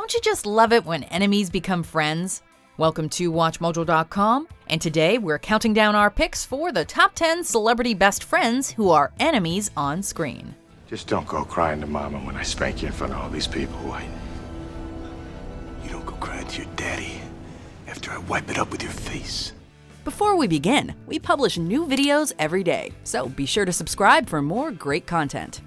Don't you just love it when enemies become friends? Welcome to WatchMojo.com, and today we're counting down our picks for the top 10 celebrity best friends who are enemies on screen. Just don't go crying to Mama when I spank you in front of all these people, White. You don't go crying to your daddy after I wipe it up with your face. Before we begin, we publish new videos every day, so be sure to subscribe for more great content.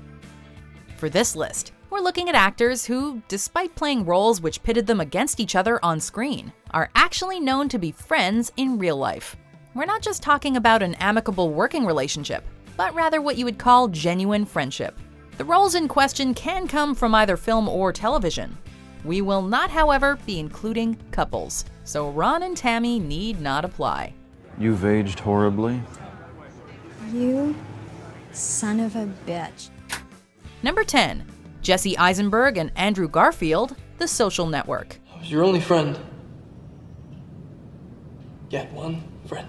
For this list, we're looking at actors who, despite playing roles which pitted them against each other on screen, are actually known to be friends in real life. We're not just talking about an amicable working relationship, but rather what you would call genuine friendship. The roles in question can come from either film or television. We will not, however, be including couples, so Ron and Tammy need not apply. You've aged horribly. You son of a bitch. Number 10. Jesse Eisenberg and Andrew Garfield, The Social Network. I was your only friend. Yet one friend.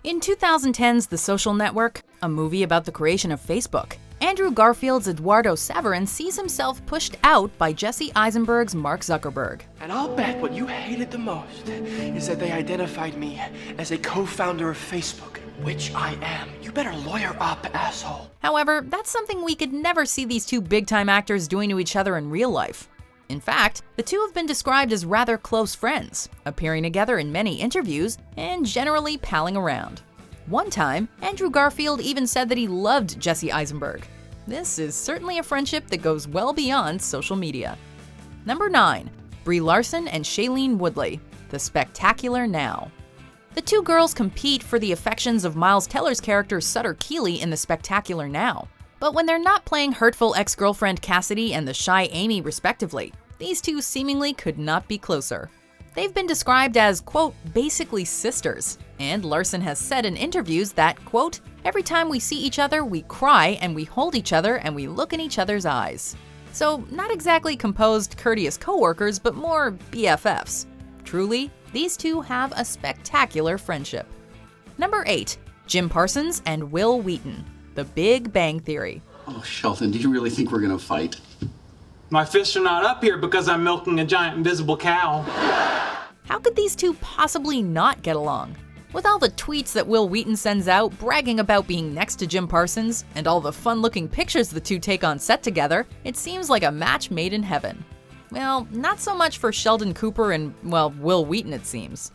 In 2010's The Social Network, a movie about the creation of Facebook, Andrew Garfield's Eduardo Severin sees himself pushed out by Jesse Eisenberg's Mark Zuckerberg. And I'll bet what you hated the most is that they identified me as a co-founder of Facebook, which I am. You better lawyer up, asshole. However, that's something we could never see these two big-time actors doing to each other in real life. In fact, the two have been described as rather close friends, appearing together in many interviews and generally palling around. One time, Andrew Garfield even said that he loved Jesse Eisenberg. This is certainly a friendship that goes well beyond social media. Number 9. Brie Larson and Shailene Woodley, The Spectacular Now. The two girls compete for the affections of Miles Teller's character Sutter Keeley in The Spectacular Now. But when they're not playing hurtful ex-girlfriend Cassidy and the shy Amy respectively, these two seemingly could not be closer. They've been described as, quote, basically sisters, and Larson has said in interviews that, quote, every time we see each other, we cry and we hold each other and we look in each other's eyes. So, not exactly composed, courteous co-workers, but more BFFs. Truly, these two have a spectacular friendship. Number 8. Jim Parsons and Wil Wheaton, The Big Bang Theory. Oh, Sheldon, do you really think we're gonna fight? My fists are not up here because I'm milking a giant invisible cow. How could these two possibly not get along? With all the tweets that Wil Wheaton sends out bragging about being next to Jim Parsons, and all the fun-looking pictures the two take on set together, it seems like a match made in heaven. Well, not so much for Sheldon Cooper and, well, Wil Wheaton it seems.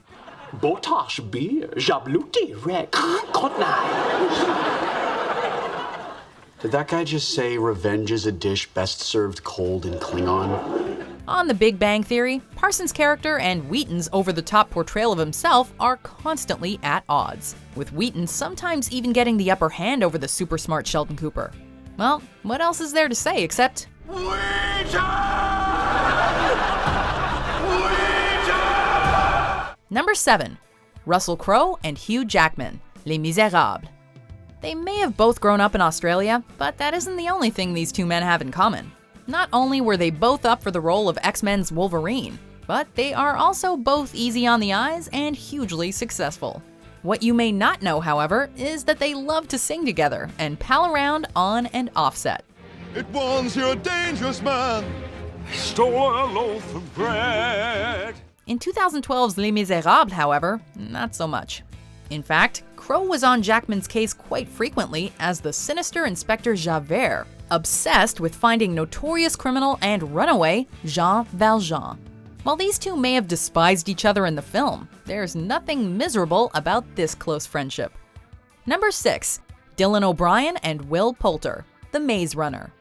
Botash beer, jabluti, rek, Did that guy just say revenge is a dish best served cold in Klingon? On The Big Bang Theory, Parsons' character and Wheaton's over-the-top portrayal of himself are constantly at odds, with Wheaton sometimes even getting the upper hand over the super-smart Sheldon Cooper. Well, what else is there to say except... Number 7. Russell Crowe and Hugh Jackman, Les Misérables. They may have both grown up in Australia, but that isn't the only thing these two men have in common. Not only were they both up for the role of X-Men's Wolverine, but they are also both easy on the eyes and hugely successful. What you may not know, however, is that they love to sing together and pal around on and off set. It warns you're a dangerous man. I stole a loaf of bread. In 2012's Les Misérables, however, not so much. In fact, Crowe was on Jackman's case quite frequently as the sinister Inspector Javert, obsessed with finding notorious criminal and runaway Jean Valjean. While these two may have despised each other in the film, there's nothing miserable about this close friendship. Number 6. Dylan O'Brien and Will Poulter, The Maze Runner.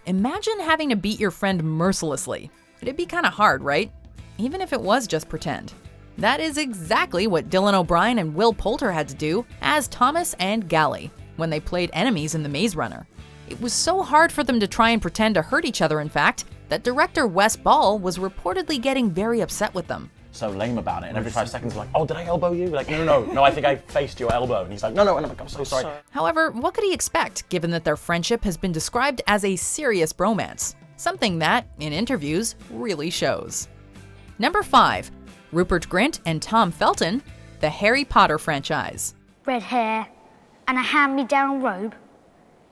Imagine having to beat your friend mercilessly. It'd be kinda hard, right? Even if it was just pretend. That is exactly what Dylan O'Brien and Will Poulter had to do as Thomas and Gally when they played enemies in The Maze Runner. It was so hard for them to try and pretend to hurt each other, in fact, that director Wes Ball was reportedly getting very upset with them. So lame about it, and every 5 seconds like, oh, did I elbow you? Like, no, I think I faced your elbow. And he's like, no, and I'm like, I'm so sorry. However, what could he expect, given that their friendship has been described as a serious bromance? Something that, in interviews, really shows. Number 5. Rupert Grint and Tom Felton, The Harry Potter Franchise. Red hair and a hand-me-down robe.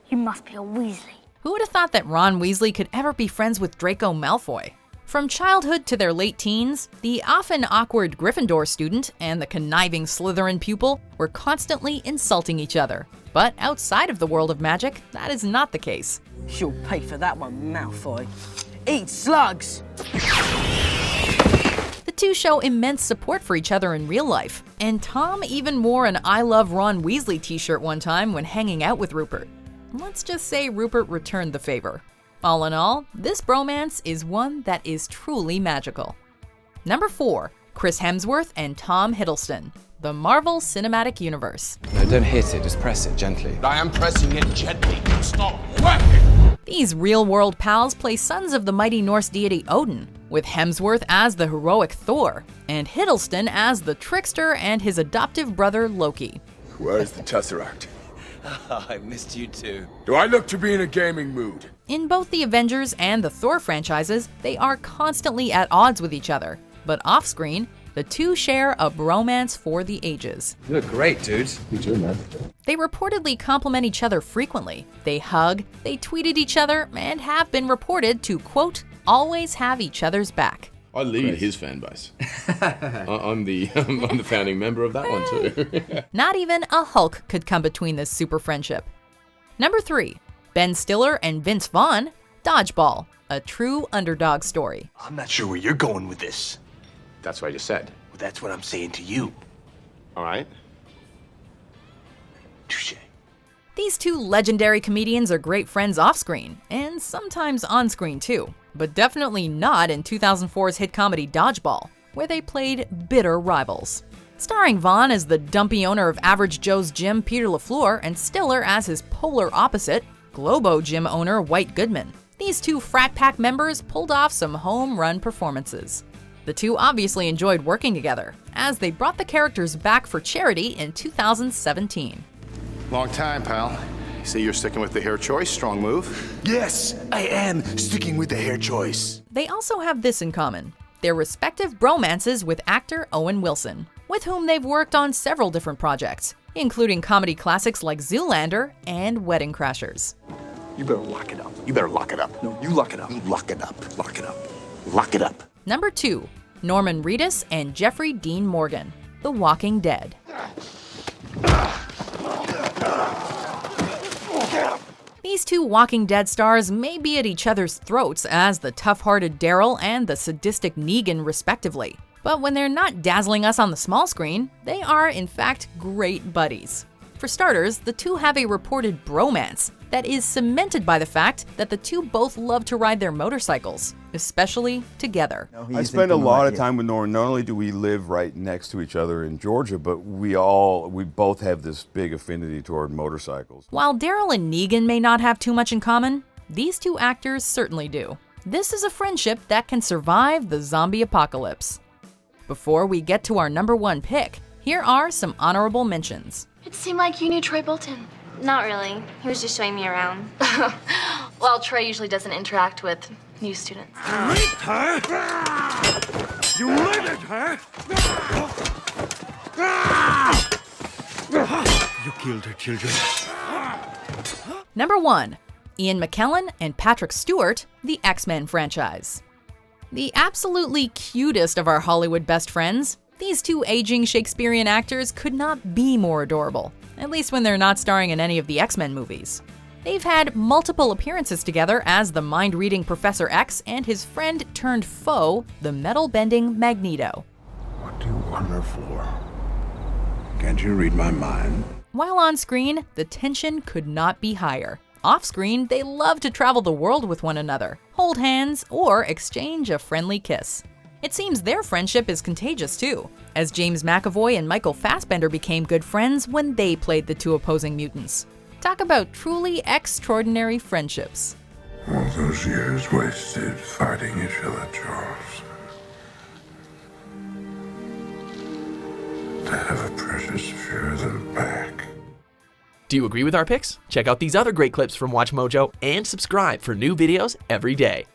You must be a Weasley. Who would have thought that Ron Weasley could ever be friends with Draco Malfoy? From childhood to their late teens, the often awkward Gryffindor student and the conniving Slytherin pupil were constantly insulting each other. But outside of the world of magic, that is not the case. You'll pay for that one, Malfoy. Eat slugs! The two show immense support for each other in real life, and Tom even wore an I Love Ron Weasley t-shirt one time when hanging out with Rupert. Let's just say Rupert returned the favor. All in all, this bromance is one that is truly magical. Number 4, Chris Hemsworth and Tom Hiddleston, the Marvel Cinematic Universe. No, don't hit it, just press it gently. I am pressing it gently. Stop working! These real-world pals play sons of the mighty Norse deity Odin, with Hemsworth as the heroic Thor, and Hiddleston as the trickster and his adoptive brother Loki. Where is the Tesseract? I missed you too. Do I look to be in a gaming mood? In both the Avengers and the Thor franchises, they are constantly at odds with each other, but off-screen, the two share a bromance for the ages. You look great, dudes. You too, man. They reportedly compliment each other frequently. They hug, they tweet at each other, and have been reported to, quote, always have each other's back. I lead his fan base. I'm the founding member of that one too. Not even a Hulk could come between this super friendship. Number 3, Ben Stiller and Vince Vaughn, Dodgeball, a true underdog story. I'm not sure where you're going with this. That's what I just said. Well, that's what I'm saying to you. All right. Touche. These two legendary comedians are great friends off-screen, and sometimes on-screen too, but definitely not in 2004's hit comedy Dodgeball, where they played bitter rivals. Starring Vaughn as the dumpy owner of Average Joe's Gym, Peter LaFleur, and Stiller as his polar opposite, Globo Gym owner White Goodman. These two frat pack members pulled off some home run performances. The two obviously enjoyed working together, as they brought the characters back for charity in 2017. Long time, pal. See, you're sticking with the hair choice. Strong move. Yes, I am sticking with the hair choice. They also have this in common: their respective bromances with actor Owen Wilson, with whom they've worked on several different projects, including comedy classics like Zoolander and Wedding Crashers. You better lock it up. You better lock it up. No, you lock it up. You lock it up. Lock it up. Lock it up. Number 2, Norman Reedus and Jeffrey Dean Morgan, The Walking Dead. These two Walking Dead stars may be at each other's throats as the tough-hearted Daryl and the sadistic Negan respectively, but when they're not dazzling us on the small screen, they are in fact great buddies. For starters, the two have a reported bromance that is cemented by the fact that the two both love to ride their motorcycles, especially together. I spend a lot of time with Norman. Not only do we live right next to each other in Georgia, but we both have this big affinity toward motorcycles. While Daryl and Negan may not have too much in common, these two actors certainly do. This is a friendship that can survive the zombie apocalypse. Before we get to our number 1 pick, here are some honorable mentions. It seemed like you knew Troy Bolton. Not really. He was just showing me around. Well, Troy usually doesn't interact with new students. You raped her? You murdered her? You killed her children. Number 1, Ian McKellen and Patrick Stewart, the X-Men franchise. The absolutely cutest of our Hollywood best friends, these two aging Shakespearean actors could not be more adorable, at least when they're not starring in any of the X-Men movies. They've had multiple appearances together as the mind-reading Professor X and his friend-turned-foe, the metal-bending Magneto. What do you want her for? Can't you read my mind? While on screen, the tension could not be higher. Off-screen, they love to travel the world with one another, hold hands, or exchange a friendly kiss. It seems their friendship is contagious too, as James McAvoy and Michael Fassbender became good friends when they played the two opposing mutants. Talk about truly extraordinary friendships. All those years wasted fighting each other, Charles. To have a precious few of them back. Do you agree with our picks? Check out these other great clips from WatchMojo and subscribe for new videos every day.